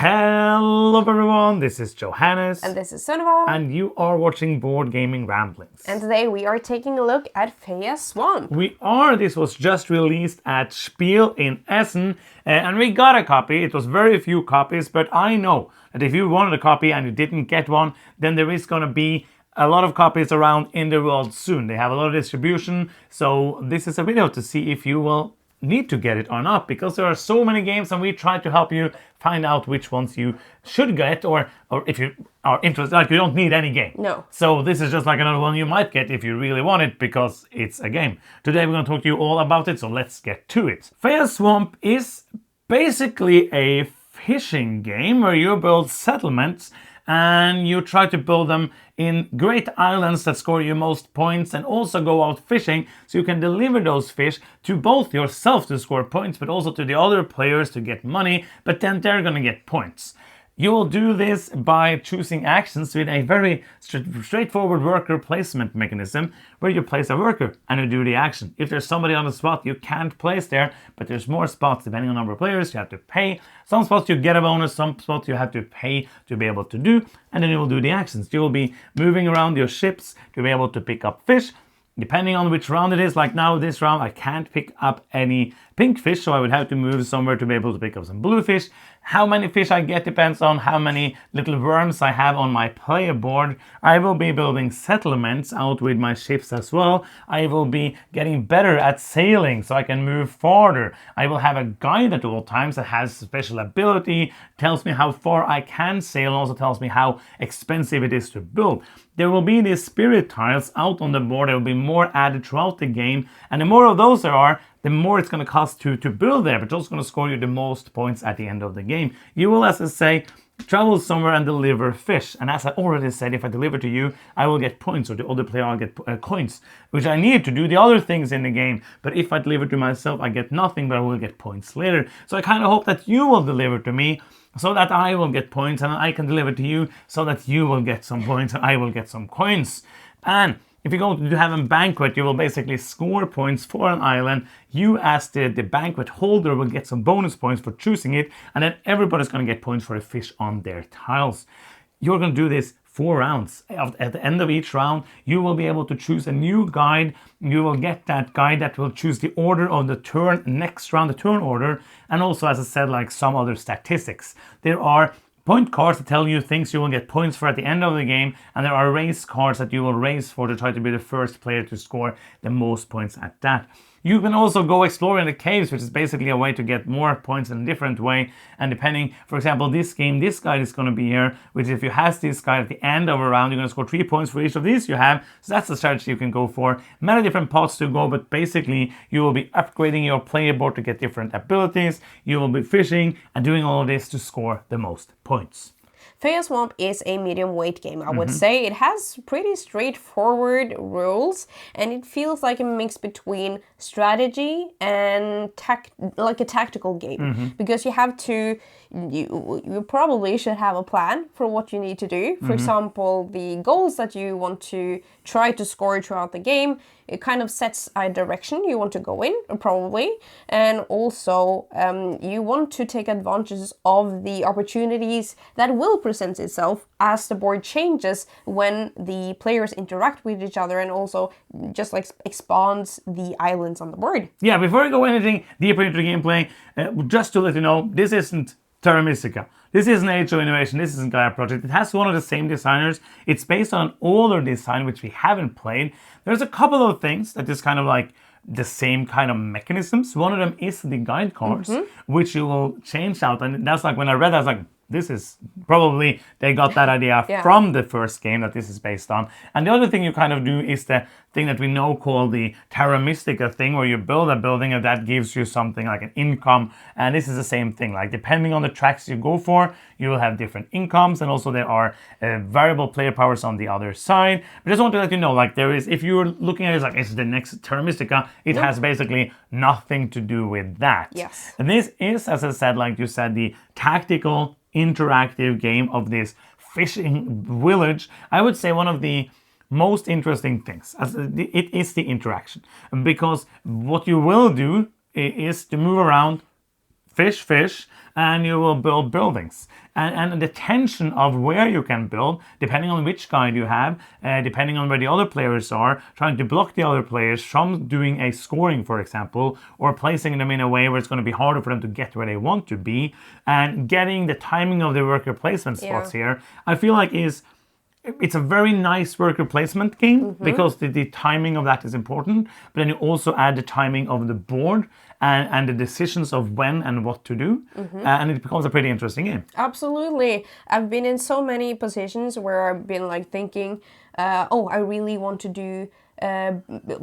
Hello everyone, this is Johannes. And this is Sunniva. And you are watching Board Gaming Ramblings. And today we are taking a look at Feya Swamp. This was just released at Spiel in Essen, and we got a copy. It was very few copies, but I know that if you wanted a copy and you didn't get one, then there is going to be a lot of copies around in the world soon. They have a lot of distribution, so this is a video to see if you will need to get it or not, because there are so many games and we try to help you find out which ones you should get, or if you are interested, like you don't need any game. No. So this is just like another one you might get if you really want it, because it's a game. Today we're going to talk to you all about it, so let's get to it. Feya Swamp is basically a fishing game where you build settlements and you try to build them in great islands that score you most points, and also go out fishing so you can deliver those fish to both yourself to score points, but also to the other players to get money, but then they're going to get points. You will do this by choosing actions with a very straightforward worker placement mechanism, where you place a worker and you do the action. If there's somebody on the spot you can't place there, but there's more spots depending on the number of players, you have to pay. Some spots you get a bonus, some spots you have to pay to be able to do, and then you will do the actions. You will be moving around your ships to be able to pick up fish. Depending on which round it is, like now this round, I can't pick up any pink fish, so I would have to move somewhere to be able to pick up some blue fish. How many fish I get depends on how many little worms I have on my player board. I will be building settlements out with my ships as well. I will be getting better at sailing so I can move farther. I will have a guide at all times that has special ability, tells me how far I can sail, and also tells me how expensive it is to build. There will be these spirit tiles out on the board. There will be more added throughout the game, and the more of those there are, the more it's going to cost to build there, but it's also going to score you the most points at the end of the game. You will, as I say, travel somewhere and deliver fish. And as I already said, if I deliver to you, I will get points, or the other player will get coins, which I need to do the other things in the game. But if I deliver to myself, I get nothing, but I will get points later. So I kind of hope that you will deliver to me, so that I will get points, and I can deliver to you so that you will get some points and I will get some coins. And if you go to have a banquet, you will basically score points for an island. You, as the banquet holder, will get some bonus points for choosing it, and then everybody's going to get points for the fish on their tiles. You're going to do this 4 rounds. At the end of each round, you will be able to choose a new guide. You will get that guide that will choose the order of the turn, next round, the turn order, and also, as I said, like some other statistics. There are point cards that tell you things you will get points for at the end of the game, and there are race cards that you will race for to try to be the first player to score the most points at that. You can also go explore in the caves, which is basically a way to get more points in a different way. And depending, for example, this game, this guide is going to be here, which if you have this guide at the end of a round, you're going to score 3 points for each of these you have. So that's the strategy you can go for. Many different pots to go, but basically you will be upgrading your player board to get different abilities. You will be fishing and doing all of this to score the most points. Feya Swamp is a medium weight game, I would say. It has pretty straightforward rules, and it feels like a mix between strategy and like a tactical game. Because you have to, you probably should have a plan for what you need to do. For example, the goals that you want to try to score throughout the game, it kind of sets a direction you want to go in, probably. And also, you want to take advantage of the opportunities that will present itself as the board changes when the players interact with each other, and also just like expands the islands on the board. Yeah, before we go anything deeper into the gameplay, just to let you know, this isn't Terra Mystica. This isn't Age of Innovation, this isn't Gaia Project. It has one of the same designers. It's based on an older design, which we haven't played. There's a couple of things that is kind of like the same kind of mechanisms. One of them is the guide cards, which you will change out. And that's like, when I read that, I was like, this is probably, they got that idea from the first game that this is based on. And the other thing you kind of do is the thing that we know called the Terra Mystica thing, where you build a building and that gives you something like an income. And this is the same thing, like depending on the tracks you go for, you will have different incomes, and also there are variable player powers on the other side. But I just want to let you know, like there is, if you're looking at it like it's the next Terra Mystica, it has basically nothing to do with that. Yes. And this is, as I said, like you said, the tactical interactive game of this fishing village. I would say one of the most interesting things, it is the interaction, because what you will do is to move around, fish, and you will build buildings. And the tension of where you can build, depending on which guide you have, depending on where the other players are, trying to block the other players from doing a scoring, for example, or placing them in a way where it's going to be harder for them to get where they want to be, and getting the timing of the worker placement spots here, I feel like it's a very nice worker placement game because the timing of that is important, but then you also add the timing of the board and the decisions of when and what to do, and it becomes a pretty interesting game. Absolutely. I've been in so many positions where I've been like thinking, I really want to do,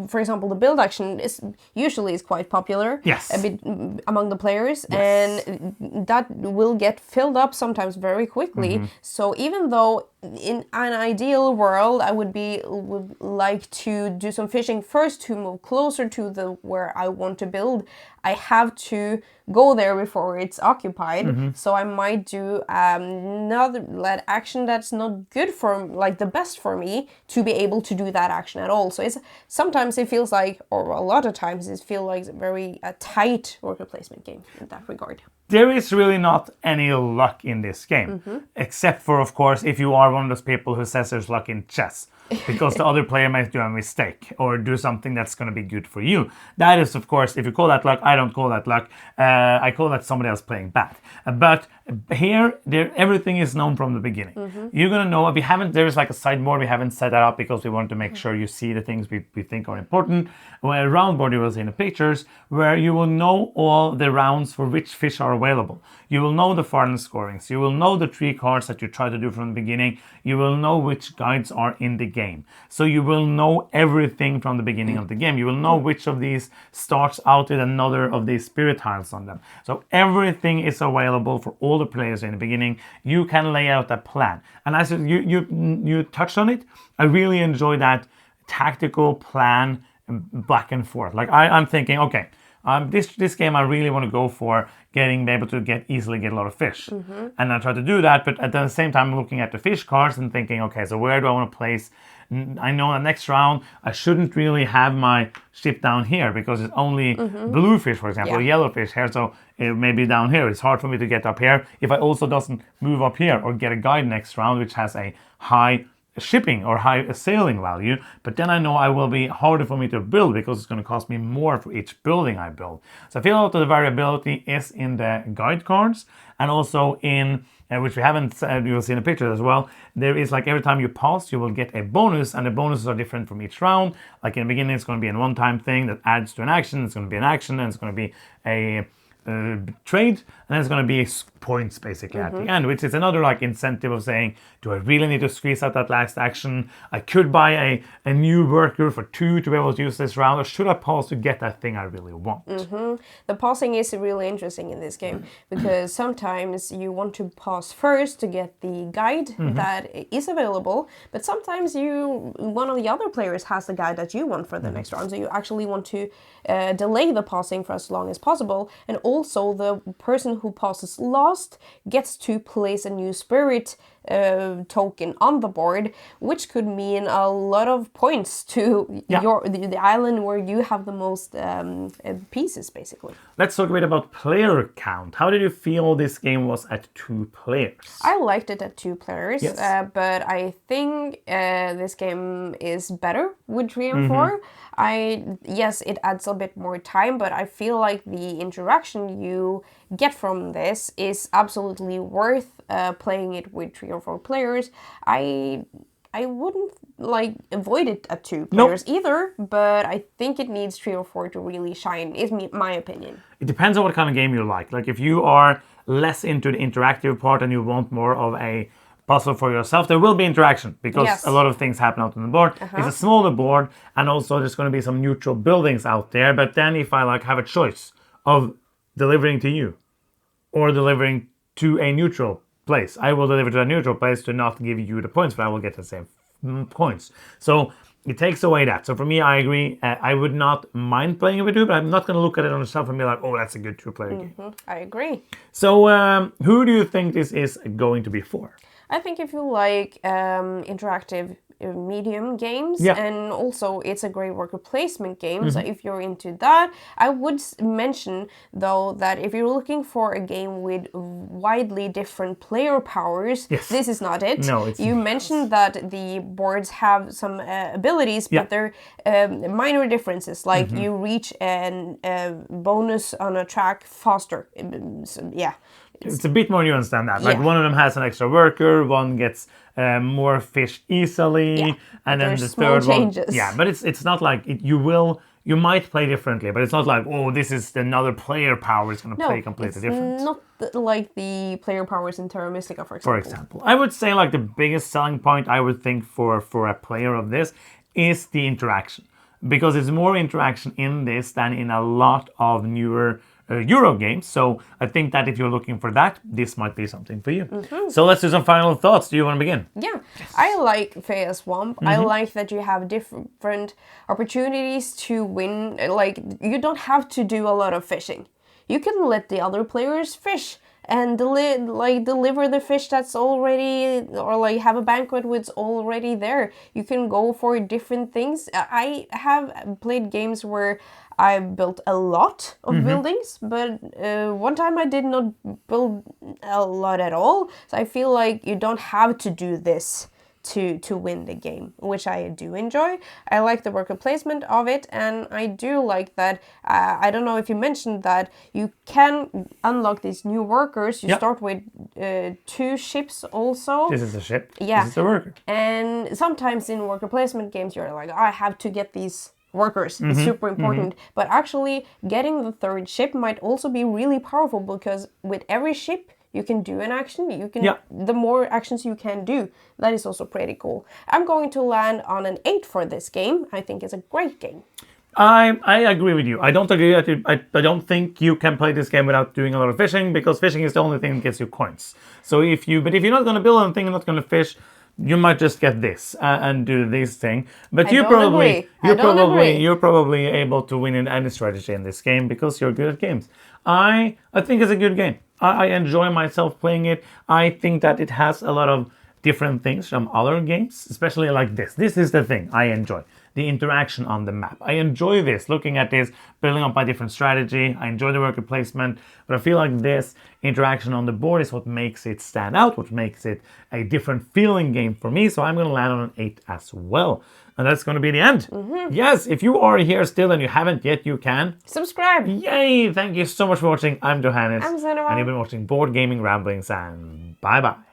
for example, the build action is quite popular a bit among the players, and that will get filled up sometimes very quickly. So even though in an ideal world I would like to do some fishing first to move closer to where I want to build, I have to go there before it's occupied. So I might do another action that's not good for, like, the best for me to be able to do that action at all. So sometimes it feels like, or a lot of times it feels like a tight worker placement game in that regard. There is really not any luck in this game, except for, of course, if you are one of those people who says there's luck in chess, because the other player might do a mistake or do something that's going to be good for you. That is, of course, if you call that luck, I don't call that luck. I call that somebody else playing bad. But here, everything is known from the beginning. You're going to know, there is like a sideboard, we haven't set that up because we want to make sure you see the things we think are important. Where a round board you will see in the pictures, where you will know all the rounds for which fish are available. You will know the foreign scorings. You will know the 3 cards that you try to do from the beginning. You will know which guides are in the game. So you will know everything from the beginning of the game. You will know which of these starts out with another of these spirit tiles on them. So everything is available for all the players in the beginning. You can lay out a plan. And as you touched on it, I really enjoy that tactical plan back and forth. Like I'm thinking, okay, this game I really want to go for being able to easily get a lot of fish. And I try to do that, but at the same time looking at the fish cards and thinking, okay, so where do I want to place? I know the next round I shouldn't really have my ship down here because it's only blue fish, for example, yellow fish here, so it may be down here. It's hard for me to get up here if I also doesn't move up here or get a guide next round which has a high shipping or high sailing value, but then I know I will be harder for me to build because it's going to cost me more for each building I build. So I feel a lot of the variability is in the guide cards, and also in which we haven't you will see in the pictures as well, there is like every time you pass you will get a bonus, and the bonuses are different from each round. Like in the beginning it's going to be a one-time thing that adds to an action, it's going to be an action, and it's going to be a trade, and then it's going to be points basically at the end, which is another like incentive of saying, do I really need to squeeze out that last action? I could buy a new worker for 2 to be able to use this round, or should I pause to get that thing I really want? The pausing is really interesting in this game because sometimes you want to pause first to get the guide that is available, but sometimes one of the other players has the guide that you want for the next round, so you actually want to delay the pausing for as long as possible, and also the person who pauses last gets to place a new spirit token on the board, which could mean a lot of points to the island where you have the most pieces, basically. Let's talk a bit about player count. How did you feel this game was at 2 players? I liked it at 2 players, but I think this game is better with 3 and 4. Yes, it adds a bit more time, but I feel like the interaction you get from this is absolutely worth playing it with 3 or 4 players. I wouldn't avoid it at 2 players either, but I think it needs 3 or 4 to really shine, is my opinion. It depends on what kind of game you like. Like if you are less into the interactive part and you want more of a puzzle for yourself, there will be interaction because a lot of things happen out on the board. It's a smaller board, and also there's going to be some neutral buildings out there. But then if I have a choice of delivering to you or delivering to a neutral place, I will deliver to a neutral place to not give you the points, but I will get the same points. So it takes away that. So for me, I agree. I would not mind playing it with 2, but I'm not going to look at it on itself and be like, oh, that's a good 2-player game. I agree. So who do you think this is going to be for? I think if you like interactive medium games, Yeah. and also it's a great worker placement game. So if you're into that, I would mention though that if you're looking for a game with widely different player powers, Yes. this is not it. No, it's you mentioned that the boards have some abilities, but they're minor differences. Like you reach a bonus on a track faster. So, yeah. It's a bit more nuanced than that. Like one of them has an extra worker, one gets more fish easily, and then the small third changes. one. Yeah, but it's not like you might play differently, but it's not like, oh, this is another player power is going to play completely different. Not like the player powers in Terra Mystica, for example. For example, I would say like the biggest selling point I would think for a player of this is the interaction, because there's more interaction in this than in a lot of newer Euro games. So I think that if you're looking for that, this might be something for you. So let's do some final thoughts. Do you want to begin? Yeah, I like Feya Swamp. I like that you have different opportunities to win. Like, you don't have to do a lot of fishing. You can let the other players fish and deliver the fish that's already, or like have a banquet with already there. You can go for different things. I have played games where I built a lot of buildings, but one time I did not build a lot at all. So I feel like you don't have to do this to win the game, which I do enjoy. I like the worker placement of it, and I do like that. I don't know if you mentioned that you can unlock these new workers. You start with 2 ships also. This is a ship. Yeah. This is a worker. And sometimes in worker placement games, you're like, I have to get these workers. It's super important. But actually, getting the 3rd ship might also be really powerful, because with every ship, you can do an action. You can the more actions you can do, that is also pretty cool. I'm going to land on an 8 for this game. I think it's a great game. I agree with you. I don't agree that I don't think you can play this game without doing a lot of fishing, because fishing is the only thing that gets you coins. So if you're not going to build anything, you're not going to fish, you might just get this and do this thing. But you're probably able to win in any strategy in this game because you're good at games. I think it's a good game. I enjoy myself playing it. I think that it has a lot of different things from other games, especially like this. This is the thing I enjoy. The interaction on the map. I enjoy this, looking at this, building up my different strategy. I enjoy the worker placement, but I feel like this interaction on the board is what makes it stand out, what makes it a different feeling game for me. So I'm going to land on an 8 as well. And that's going to be the end. Yes, if you are here still and you haven't yet, you can subscribe. Yay! Thank you so much for watching. I'm Johannes. I'm Zenova. And you've been watching Board Gaming Ramblings, and bye-bye.